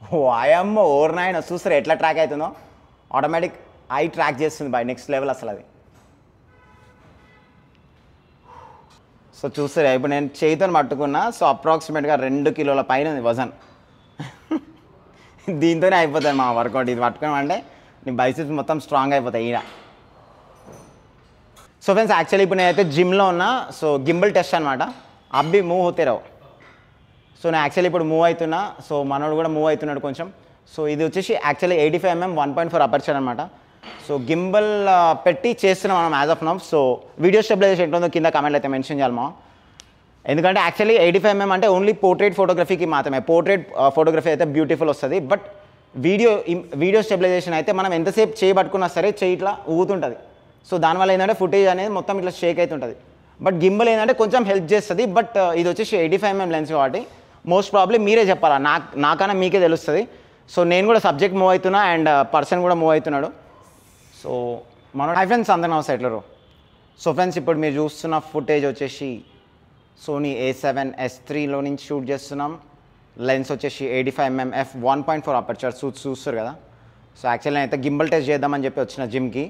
వాయమ్మ over nine చూస్తారు ఎట్లా track అవుతుందో ఆటోమేటిక్ ఐ ట్రాక్ చేస్తుంది బై నెక్స్ట్ లెవెల్ అసలు అది. సో చూస్తారు ఇప్పుడు నేను చేయితో పట్టుకున్నా. సో అప్రాక్సిమేట్గా 2 కిలోల పైన ఉంది వజన్. దీంతోనే అయిపోతుంది మా వర్కౌట్. ఇది పట్టుకున్నామంటే నీ బైసిప్స్ మొత్తం స్ట్రాంగ్ అయిపోతాయి ఈడ. సో ఫ్రెండ్స్ యాక్చువల్లీ ఇప్పుడు నేనైతే జిమ్లో ఉన్నా. సో గింబల్ టెస్ట్ అనమాట. అబ్బి మూవ్ అవుతే రావు. సో నేను యాక్చువల్లీ ఇప్పుడు మూవ్ అవుతున్నా. సో మనోడు కూడా మూవ్ అవుతున్నాడు కొంచెం. సో ఇది వచ్చేసి యాక్చువల్లీ 85mm 1.4 అపర్చర్ అనమాట. సో గింబల్ పెట్టి చేస్తున్నాం మనం as of now. So video stabilisation ఎట్లుందో కింద కామెంట్లు అయితే మెన్షన్ చేయాలి మా. ఎందుకంటే యాక్చువల్లీ 85mm అంటే ఓన్లీ పోర్ట్రేట్ ఫోటోగ్రఫీకి మాత్రమే. పోర్ట్రేట్ ఫోటోగ్రఫీ అయితే బ్యూటిఫుల్ వస్తుంది. బట్ వీడియో స్టెబిలైజేషన్ అయితే మనం ఎంతసేపు చేయబట్టుకున్నా సరే చేయి ఇట్లా ఊగుతుంటుంది. సో దానివల్ల ఏంటంటే ఫుటేజ్ అనేది మొత్తం ఇట్లా షేక్ అవుతుంటుంది. బట్ గింబల్ ఏంటంటే కొంచెం హెల్ప్ చేస్తుంది. బట్ ఇది వచ్చేసి 85mm లెన్స్ కాబట్టి మోస్ట్ ప్రాబ్లీ మీరే చెప్పాలా, నాకన్నా మీకే తెలుస్తుంది. సో నేను కూడా సబ్జెక్ట్ మూవ్ అవుతున్నా అండ్ పర్సన్ కూడా మూవ్ అవుతున్నాడు. సో మన హై ఫ్రెండ్స్ అందరూ నమస్తే ఎట్లరు. సో ఫ్రెండ్స్ ఇప్పుడు మీరు చూస్తున్న ఫుటేజ్ వచ్చేసి సోనీ A7S3లో నుంచి షూట్ చేస్తున్నాం. లెన్స్ వచ్చేసి 85mm f 1.4 అపర్చర్ చూస్తారు కదా. సో యాక్చువల్లీ నేనైతే గింబల్ టెస్ట్ చేద్దామని చెప్పి వచ్చిన జిమ్కి.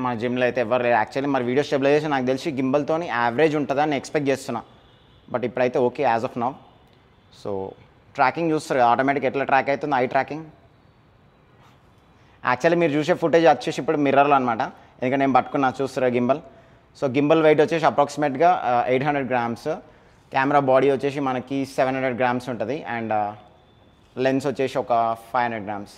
మా జిమ్లో అయితే ఎవరు లేదు యాక్చువల్లీ. మరి వీడియో స్టెబిలైజేషన్ నాకు తెలిసి గింబల్తో యావరేజ్ ఉంటుందని ఎక్స్పెక్ట్ చేస్తున్నా. బట్ ఇప్పుడైతే okay as of now. So tracking చూస్తారు కదా ఆటోమేటిక్ ఎట్లా ట్రాక్ అవుతుంది ఐ ట్రాకింగ్. యాక్చువల్లీ మీరు చూసే ఫుటేజ్ వచ్చేసి ఇప్పుడు మిర్రర్లో అనమాట. ఎందుకంటే నేను పట్టుకున్నా చూస్తారు గింబల్. సో గింబల్ వెయిట్ వచ్చేసి అప్రాక్సిమేట్గా 800 grams. కెమెరా బాడీ వచ్చేసి మనకి 700 grams ఉంటుంది. అండ్ లెన్స్ వచ్చేసి ఒక 500 grams.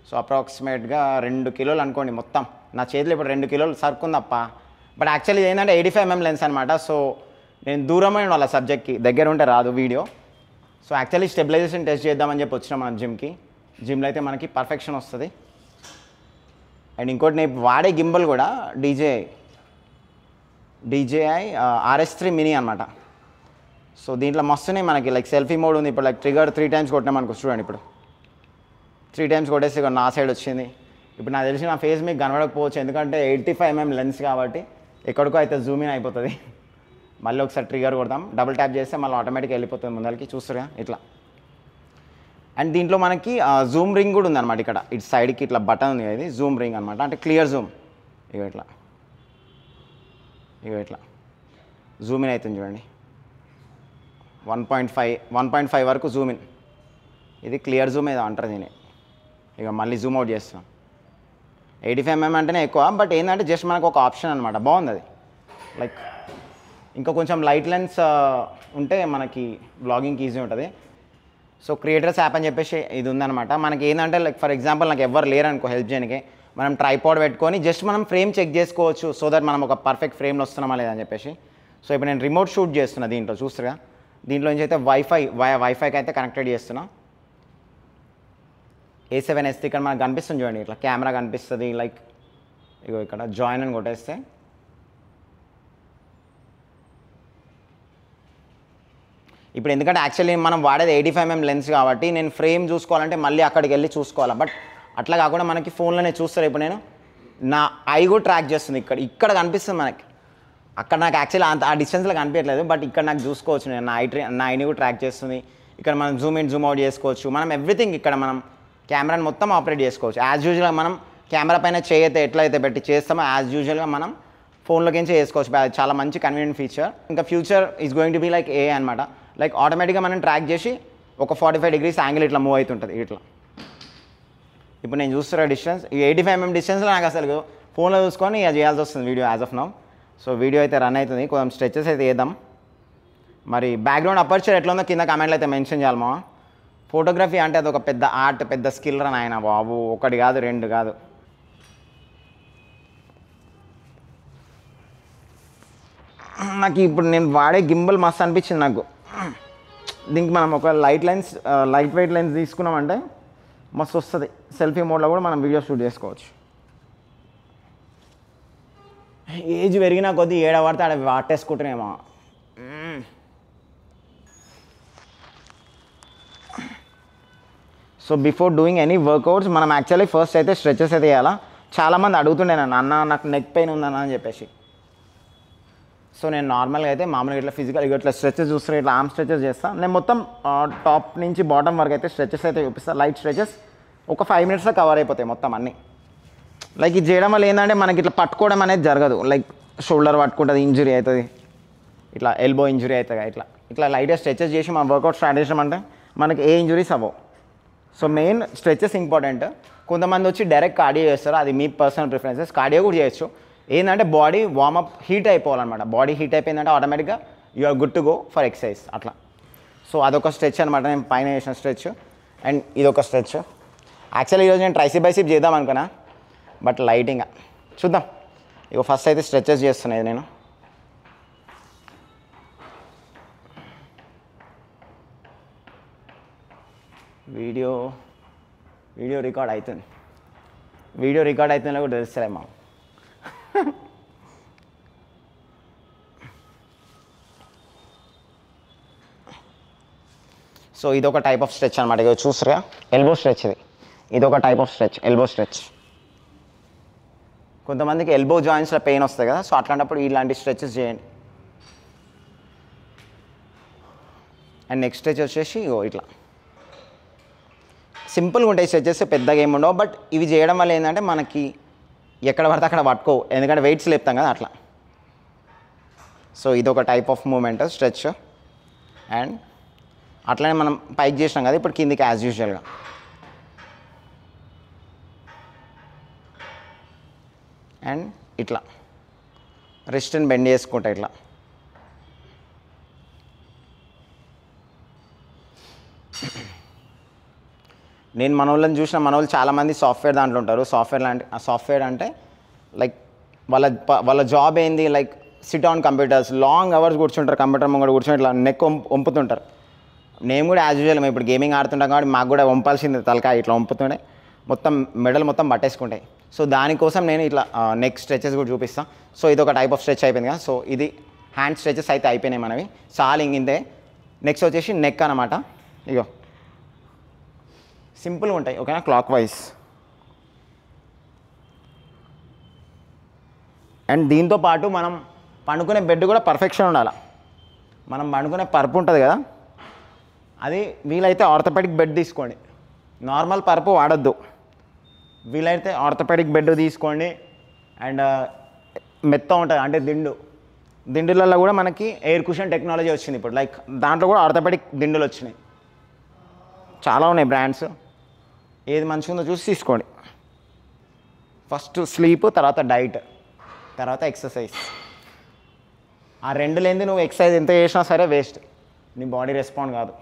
సో అప్రాక్సిమేట్గా 2 కిలోలు అనుకోండి మొత్తం. నా చేతిలో ఇప్పుడు 2 కిలోలు సరుకుందప్ప. బట్ యాక్చువల్లీ ఏంటంటే 85mm లెన్స్ అనమాట. సో నేను దూరమైన వాళ్ళ సబ్జెక్ట్కి, దగ్గర ఉంటే రాదు video. So actually stabilisation test చేద్దామని చెప్పి వచ్చినాం మనం జిమ్కి. జిమ్లో అయితే మనకి పర్ఫెక్షన్ వస్తుంది. అండ్ ఇంకోటి నేను వాడే గింబల్ కూడా DJI RS3 మినీ అనమాట. సో దీంట్లో మస్తున్నాయి మనకి లైక్ సెల్ఫీ మోడ్ ఉంది. ఇప్పుడు లైక్ ట్రిగర్ 3 times కొట్టినాం అనుకో చూడండి. ఇప్పుడు 3 times కొట్టేసి నా సైడ్ వచ్చింది. ఇప్పుడు నాకు తెలిసి నా ఫేస్ మీకు కనబడకపోవచ్చు ఎందుకంటే 85mm లెన్స్ కాబట్టి ఎక్కడికో అయితే జూమ్ ఇన్ అయిపోతుంది. మళ్ళీ ఒకసారి ట్రిగర్ కొడతాం, డబుల్ ట్యాప్ చేస్తే మళ్ళీ ఆటోమేటిక్గా వెళ్ళిపోతుంది ముందరికి చూస్తారుగా ఇట్లా. అండ్ దీంట్లో మనకి జూమ్ రింగ్ కూడా ఉందన్నమాట. ఇక్కడ ఇటు సైడ్కి ఇట్లా బటన్ ఉంది, ఇది జూమ్ రింగ్ అనమాట. అంటే క్లియర్ జూమ్. ఇక ఇట్లా జూమ్ ఇన్ అవుతుంది చూడండి. 1.5 వరకు జూమ్ ఇన్. ఇది క్లియర్ జూమ్ ఏదో అంటారు దీన్ని. ఇక మళ్ళీ జూమ్ అవుట్ చేస్తున్నాం. 85mm అంటేనే ఎక్కువ. బట్ ఏంటంటే జస్ట్ మనకు ఒక ఆప్షన్ అనమాట. బాగుంది అది. లైక్ ఇంకా కొంచెం లైట్ లెన్స్ ఉంటే మనకి బ్లాగింగ్కి ఈజీ ఉంటుంది. సో క్రియేటర్స్ యాప్ అని చెప్పేసి ఇది ఉందన్నమాట. మనకి ఏంటంటే లైక్ ఫర్ ఎగ్జాంపుల్ నాకు ఎవరు లేరనుకో హెల్ప్ చేయడానికి, మనం ట్రైపాడ్ పెట్టుకొని జస్ట్ మనం ఫ్రేమ్ చెక్ చేసుకోవచ్చు. సో దట్ మనం ఒక పర్ఫెక్ట్ ఫ్రేమ్లో వస్తున్నామా లేదని చెప్పేసి. సో ఇప్పుడు నేను రిమోట్ షూట్ చేస్తున్నా దీంట్లో చూస్తారుగా. దీంట్లో నుంచి అయితే వైఫైకి అయితే కనెక్టెడ్ చేస్తున్నా. A7S3 ఇక్కడ మనకు కనిపిస్తుంది చూడండి. ఇట్లా కెమెరా కనిపిస్తుంది. లైక్ ఇగో ఇక్కడ జాయిన్ అని కొట్టేస్తే ఇప్పుడు ఎందుకంటే యాక్చువల్లీ మనం వాడేది 85mm లెన్స్ కాబట్టి నేను ఫ్రేమ్ చూసుకోవాలంటే మళ్ళీ అక్కడికి వెళ్ళి చూసుకోవాలి. బట్ అట్లా కాకుండా మనకి ఫోన్లోనే చూస్తారు. ఇప్పుడు నేను నా ఐ కూడా ట్రాక్ చేస్తుంది. ఇక్కడ కనిపిస్తుంది మనకి. అక్కడ నాకు యాక్చువల్లీ ఆ డిస్టెన్స్లో కనిపించట్లేదు. బట్ ఇక్కడ నాకు చూసుకోవచ్చు. నేను నా ఐని కూడా ట్రాక్ చేస్తుంది. ఇక్కడ మనం జూమ్ ఇన్ జూమ్ అవుట్ చేసుకోవచ్చు. మనం ఎవ్రీథింగ్ ఇక్కడ మనం కెమెరాని మొత్తం ఆపరేట్ చేసుకోవచ్చు. యాజ్ యూజువల్గా మనం కెమెరా పైన చేయైతే ఎట్లయితే పెట్టి చేస్తామో యాజ్ యూజువల్గా మనం ఫోన్లోకి చేసుకోవచ్చు. చాలా మంచి కన్వీనియంట్ ఫీచర్. ఇంకా future is going to be like a అనమాట. లైక్ ఆటోమేటిక్గా మనం ట్రాక్ చేసి ఒక 45 degrees యాంగిల్ ఇట్లా మూవ్ అవుతుంటుంది ఇట్లా. ఇప్పుడు నేను చూస్తున్న డిస్టెన్స్ ఈ 85mm డిస్టెన్స్లో నాకు అసలు ఫోన్లో చూసుకొని ఇక చేయాల్సి వస్తుంది video as of now. So video అయితే రన్ అవుతుంది. కొంచెం స్ట్రెచెస్ అయితే వేద్దాం. మరి బ్యాక్గ్రౌండ్ అపర్చర్ ఎట్లా ఉందో కింద కామెంట్లో అయితే మెన్షన్ చేయాలి మా. ఫోటోగ్రఫీ అంటే అది ఒక పెద్ద ఆర్ట్, పెద్ద స్కిల్ రా నాయన బాబు. 1 కాదు 2 కాదు. నాకు ఇప్పుడు నేను వాడే గింబల్ మస్తు అనిపించింది నాకు. దీనికి మనం ఒక లైట్ వెయిట్ లెన్స్ తీసుకున్నామంటే మస్తు వస్తుంది. సెల్ఫీ మోడ్లో కూడా మనం వీడియో షూట్ చేసుకోవచ్చు. ఏజ్ పెరిగినా కొద్దీ ఏడబడితే ఆడ వాటేసుకుంటున్నామో. So before doing any workouts మనం యాక్చువల్లీ ఫస్ట్ అయితే స్ట్రెచెస్ అయితే వేయాలా. చాలామంది అడుగుతుండే నన్ను, అన్న నాకు నెక్ పెయిన్ ఉందన్న అని చెప్పేసి. సో నేను నార్మల్గా అయితే మామూలుగా ఇట్లా ఫిజికల్ ఇట్లా స్ట్రెచెస్ చూస్తే ఇట్లా ఆర్మ్ స్ట్రెచెస్ చేస్తాను. నేను మొత్తం టాప్ నుంచి బాటమ్ వరకు అయితే స్ట్రెచెస్ అయితే చూపిస్తాను. లైట్ స్ట్రెచెస్ ఒక 5 మినిట్స్లో కవర్ అయిపోతాయి మొత్తం అన్నీ. లైక్ ఇది చేయడం వల్ల ఏంటంటే మనకి ఇట్లా పట్టుకోవడం అనేది జరగదు. లైక్ షోల్డర్ పట్టుకుంటుంది, ఇంజురీ అవుతుంది, ఇట్లా ఎల్బో ఇంజురీ అవుతుంది. ఇట్లా లైట్గా స్ట్రెచెస్ చేసి మనం వర్కౌట్ స్టార్ట్ చేసామంటే మనకి ఏ ఇంజురీస్ అవ్వవు. So main stretches important. కొంతమంది వచ్చి డైరెక్ట్ కార్డియో చేస్తారు, అది మీ పర్సనల్ ప్రిఫరెన్సెస్. కార్డియో కూడా చేయొచ్చు. ఏంటంటే బాడీ వార్మప్ హీట్ అయిపోవాలన్నమాట. బాడీ హీట్ అయిపోయిందంటే ఆటోమేటిక్గా you are good to go for exercise అట్లా. సో అదొక స్ట్రెచ్ అనమాట, నేను పైన చేసిన స్ట్రెచ్. అండ్ ఇదొక స్ట్రెచ్. యాక్చువల్లీ ఈరోజు నేను ట్రైసిప్ బైసిప్ చేద్దాం అనుకున్నా, బట్ లైటింగ్ చూద్దాం. ఇక ఫస్ట్ అయితే స్ట్రెచెస్ చేస్తున్నాయి నేను. వీడియో రికార్డ్ అవుతుంది. వీడియో రికార్డ్ అవుతుందో కూడా తెలుస్తలేమా. సో ఇదొక టైప్ ఆఫ్ స్ట్రెచ్ అనమాట. ఇక చూసారా, ఎల్బో స్ట్రెచ్. ఇదొక type of stretch, elbow stretch. కొంతమందికి ఎల్బో జాయింట్స్లో పెయిన్ వస్తుంది కదా, సో అట్లాంటప్పుడు ఇలాంటి స్ట్రెచెస్ చేయండి. అండ్ నెక్స్ట్ స్ట్రెచ్ వచ్చేసి ఇట్లా సింపుల్గా ఉంటాయి స్ట్రెచెస్, పెద్దగా ఏమి ఉండవు. బట్ ఇవి చేయడం వల్ల ఏంటంటే మనకి ఎక్కడ పడితే అక్కడ పట్టుకోవు, ఎందుకంటే వెయిట్స్ లేపుతాం కదా అట్లా. సో ఇదొక type of moment stretch. And అట్లనే మనం పైకి చేసినాం కదా, ఇప్పుడు కిందికి యాజ్ యూజువల్గా. అండ్ ఇట్లా రిస్ట్ని బెండ్ చేసుకుంటా ఇట్లా. నేను మన వాళ్ళని చూసిన, మన వాళ్ళు చాలామంది సాఫ్ట్వేర్ దాంట్లో ఉంటారు. సాఫ్ట్వేర్ అంటే లైక్ వాళ్ళ జాబ్ ఏంది, like SIT on computers, long hours కూర్చుంటారు కంప్యూటర్ ముంగడ కూర్చొని ఇట్లా నెక్ వంపుతుంటారు. మేము కూడా యాజ్ యూజువల్ మేము ఇప్పుడు గేమింగ్ ఆడుతుంటాం కాబట్టి మాకు కూడా వంపాల్సింది తలకాయ ఇట్లా వంపుతుండే మొత్తం మెడల్ మొత్తం పట్టేసుకుంటాయి. సో దానికోసం నేను ఇట్లా నెక్ స్ట్రెచెస్ కూడా చూపిస్తాను. సో ఇది ఒక టైప్ ఆఫ్ స్ట్రెచ్ అయిపోయింది కదా. సో ఇది హ్యాండ్ స్ట్రెచెస్ అయితే అయిపోయినాయి మనవి, చాలా ఇంతే. నెక్స్ట్ వచ్చేసి నెక్ అనమాట. ఇగో సింపుల్గా ఉంటాయి, ఓకేనా, క్లాక్ వైజ్. అండ్ దీంతోపాటు మనం పండుకునే బెడ్ కూడా పర్ఫెక్షన్ ఉండాలి. మనం పండుకునే పరుపు ఉంటుంది కదా, అది వీలైతే ఆర్థోపెడిక్ బెడ్ తీసుకోండి, నార్మల్ పరుపు వాడద్దు. వీలైతే ఆర్థోపెడిక్ బెడ్ తీసుకోండి. అండ్ మెత్త ఉంటుంది అంటే దిండులలో కూడా మనకి ఎయిర్ కుషన్ టెక్నాలజీ వచ్చింది ఇప్పుడు. లైక్ దాంట్లో కూడా ఆర్థోపెడిక్ దిండులు వచ్చినాయి, చాలా ఉన్నాయి బ్రాండ్స్. ఏది మంచిగా ఉందో చూసి తీసుకోండి. ఫస్ట్ స్లీప్, తర్వాత డైట్, తర్వాత ఎక్సర్సైజ్. ఆ రెండు లేనిది నువ్వు ఎక్సర్సైజ్ ఎంత చేసినా సరే వేస్ట్, నీ బాడీ రెస్పాండ్ కాదు.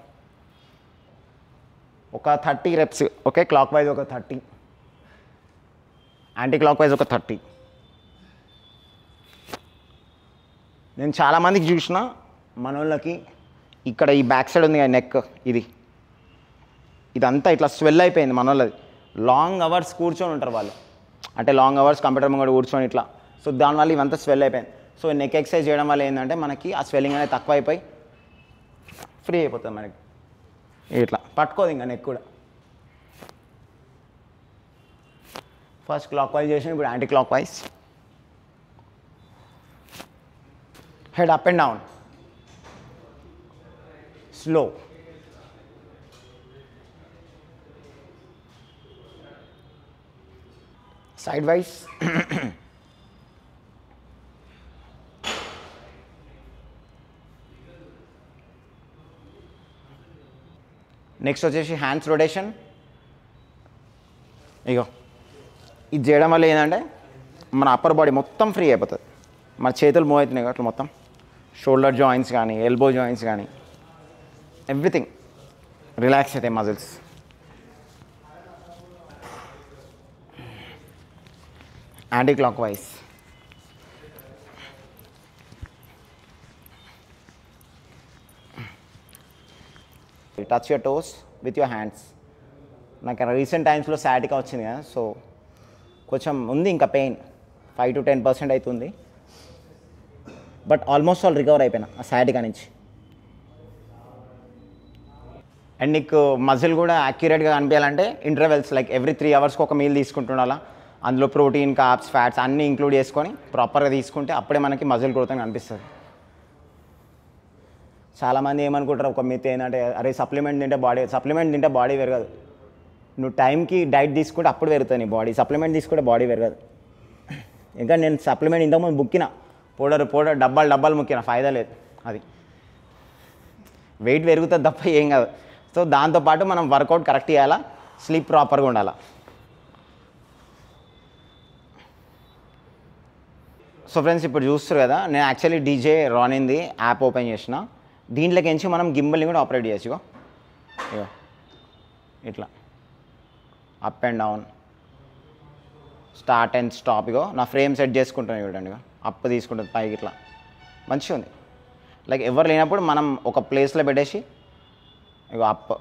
ఒక 30 రెప్స్, ఓకే, క్లాక్ వైజ్ ఒక 30, యాంటీ క్లాక్ వైజ్ ఒక 30. నేను చాలామందికి చూసిన మన వాళ్ళకి ఇక్కడ ఈ బ్యాక్ సైడ్ ఉంది కదా నెక్, ఇదంతా ఇట్లా స్వెల్ అయిపోయింది మన వాళ్ళది. లాంగ్ అవర్స్ కూర్చొని ఉంటారు వాళ్ళు, అంటే లాంగ్ అవర్స్ కంప్యూటర్ ముంగడ కూర్చొని ఇట్లా. సో దానివల్ల ఇవంతా స్వెల్ అయిపోయింది. సో నెక్ ఎక్సర్సైజ్ చేయడం వల్ల ఏంటంటే మనకి ఆ స్వెల్లింగ్ అనేది తక్కువ అయిపోయి ఫ్రీ అయిపోతుంది మనకి. ఇట్లా పట్టుకోదు ఇంకా నెక్ కూడా. ఫస్ట్ క్లాక్ వైజ్ చేసిన, ఇప్పుడు anti clock wise. Head up and down, slow. Side wise. Next వచ్చేసి హ్యాండ్స్ రొటేషన్. ఇగో ఇది చేయడం వల్ల ఏంటంటే మన అప్పర్ బాడీ మొత్తం ఫ్రీ అయిపోతుంది. మన చేతులు మూవ్ అవుతున్నాయి అట్లా మొత్తం, షోల్డర్ జాయింట్స్ కానీ ఎల్బో జాయింట్స్ కానీ ఎవ్రీథింగ్ రిలాక్స్ అవుతాయి muscles. Anti clock wise. Touch your toes with your hands. నాకు రీసెంట్ టైమ్స్లో సయాటికా వచ్చింది కదా, సో కొంచెం ఉంది ఇంకా పెయిన్, 5 to 10% అవుతుంది. బట్ ఆల్మోస్ట్ ఆల్ రికవర్ అయిపోయినా ఆ సయాటికా నుంచి. అండ్ నీకు మజిల్ కూడా యాక్యురేట్గా కనిపించాలంటే ఇంటర్వెల్స్, లైక్ ఎవ్రీ 3 hours ఒక మీల్ తీసుకుంటుండాలా. అందులో ప్రోటీన్, కార్బ్స్, ఫ్యాట్స్ అన్నీ ఇంక్లూడ్ చేసుకొని ప్రాపర్గా తీసుకుంటే అప్పుడే మనకి మజిల్ గ్రోత్ అని కనిపిస్తుంది. చాలామంది ఏమనుకుంటారు ఒక మిత్ ఏంటంటే అరే సప్లిమెంట్ తింటే బాడీ పెరగదు. నువ్వు టైంకి డైట్ తీసుకుంటే అప్పుడు పెరుగుతుంది నీ బాడీ. సప్లిమెంట్ తీసుకుంటే బాడీ పెరగదు. ఇంకా నేను సప్లిమెంట్ ఇంతకుముందు ముక్కిన పౌడర్ డబ్బాలు ముక్కిన ఫాయిదా లేదు. అది వెయిట్ పెరుగుతుంది తప్ప ఏం కాదు. సో దాంతోపాటు మనం వర్కౌట్ కరెక్ట్ చేయాలా, స్లీప్ ప్రాపర్గా ఉండాలా. సో ఫ్రెండ్స్ ఇప్పుడు చూస్తారు కదా, నేను యాక్చువల్లీ డీజే రానింది యాప్ ఓపెన్ చేసిన. దీంట్లోకి ఎంచి మనం గింబల్ని కూడా ఆపరేట్ చేయొచ్చు. ఇగో ఇట్లా up and down, start and stop. ఇగో నా ఫ్రేమ్ సెట్ చేసుకుంటాను చూడండి. ఇగో అప్ తీసుకుంటుంది పైకి, ఇట్లా మంచిగా ఉంది. లైక్ ఎవరు లేనప్పుడు మనం ఒక ప్లేస్లో పెట్టేసి ఇగో up.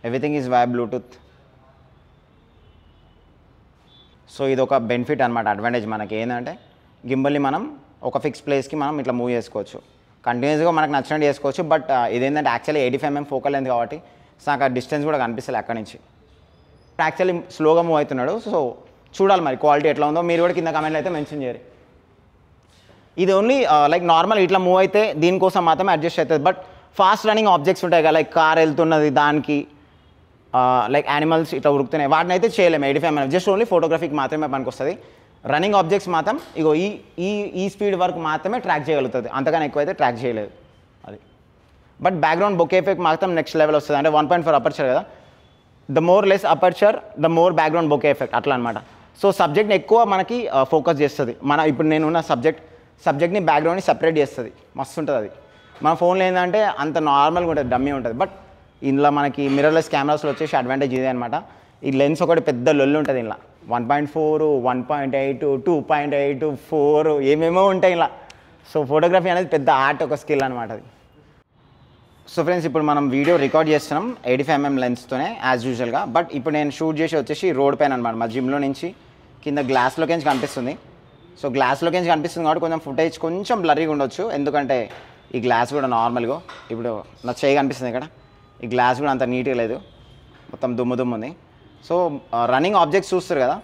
Everything is via Bluetooth. So ఇది ఒక బెనిఫిట్ అనమాట, అడ్వాంటేజ్ మనకి ఏంటంటే గింబల్ని మనం ఒక ఫిక్స్ ప్లేస్కి మనం ఇట్లా మూవ్ చేసుకోవచ్చు, కంటిన్యూస్గా మనకు నచ్చినట్టు చేసుకోవచ్చు. బట్ ఇదేంటంటే యాక్చువల్లీ 85mm ఫోకల్ లెంత్ కాబట్టి సో నాకు ఆ డిస్టెన్స్ కూడా కనిపిస్తుంది అక్కడి నుంచి. యాక్చువల్లీ స్లోగా మూవ్ అవుతున్నాడు. సో చూడాలి మరి క్వాలిటీ ఎట్లా ఉందో, మీరు కూడా కింద కమెంట్లో అయితే మెన్షన్ చేయరు. ఇది ఓన్లీ లైక్ నార్మల్ ఇట్లా మూవ్ అయితే దీనికోసం మాత్రమే అడ్జస్ట్ అవుతుంది. బట్ ఫాస్ట్ రన్నింగ్ ఆబ్జెక్ట్స్ ఉంటాయి కదా, లైక్ కార్ వెళ్తున్నది దానికి, లైక్ యానిమల్స్ ఇట్లా ఉరుకుతున్నాయి, వాటిని అయితే చేయలేము 85mm. జస్ట్ ఓన్లీ ఫోటోగ్రఫీకి మాత్రమే పనికి వస్తుంది. రన్నింగ్ ఆబ్జెక్ట్స్ మాత్రం ఇగో ఈ స్పీడ్ వరకు మాత్రమే ట్రాక్ చేయగలుగుతుంది, అంతకన్నా ఎక్కువ అయితే ట్రాక్ చేయలేదు అది. బట్ బ్యాక్గ్రౌండ్ బొకే ఎఫెక్ట్ మాత్రం నెక్స్ట్ లెవెల్ వస్తుంది. అంటే 1.4 అపర్చర్ కదా, the more less aperture the more background bouquet effect అట్లా అనమాట. సో సబ్జెక్ట్ని ఎక్కువ మనకి ఫోకస్ చేస్తుంది. ఇప్పుడు నేనున్న సబ్జెక్ట్ని బ్యాక్గ్రౌండ్ని సెపరేట్ చేస్తుంది, మస్తు ఉంటుంది అది. మన ఫోన్లో ఏంటంటే అంత నార్మల్గా ఉంటుంది, డమ్మీ ఉంటుంది. బట్ ఇందులో మనకి మిర్రర్లెస్ కెమెరాస్లో వచ్చేసి అడ్వాంటేజ్ ఇదే అనమాట. ఈ లెన్స్ ఒకటి పెద్ద లొల్లు ఉంటుంది ఇలా, 1.4, 1.8, 2.8, 4 ఏమేమో ఉంటాయి ఇలా. సో ఫోటోగ్రఫీ అనేది పెద్ద ఆర్ట్, ఒక స్కిల్ అనమాట అది. సో ఫ్రెండ్స్ ఇప్పుడు మనం వీడియో రికార్డ్ చేస్తున్నాం 85mm లెన్స్తోనే యాజ్ యూజువల్గా. బట్ ఇప్పుడు నేను షూట్ చేసి వచ్చేసి రోడ్ పైన అనమాట, మా జిమ్లో నుంచి కింద గ్లాస్లోకి నుంచి కనిపిస్తుంది. సో గ్లాస్లోకి నుంచి కనిపిస్తుంది కాబట్టి కొంచెం ఫుటేజ్ కొంచెం బ్లర్రీగా ఉండొచ్చు, ఎందుకంటే ఈ గ్లాస్ కూడా నార్మల్గా ఇప్పుడు నా చేయి కనిపిస్తుంది ఇక్కడ, ఈ గ్లాస్ కూడా అంత నీట్గా లేదు, మొత్తం దుమ్ము ఉంది. సో రన్నింగ్ ఆబ్జెక్ట్స్ చూస్తారు కదా,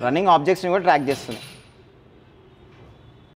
రన్నింగ్ ఆబ్జెక్ట్స్ని కూడా ట్రాక్ చేస్తుంది.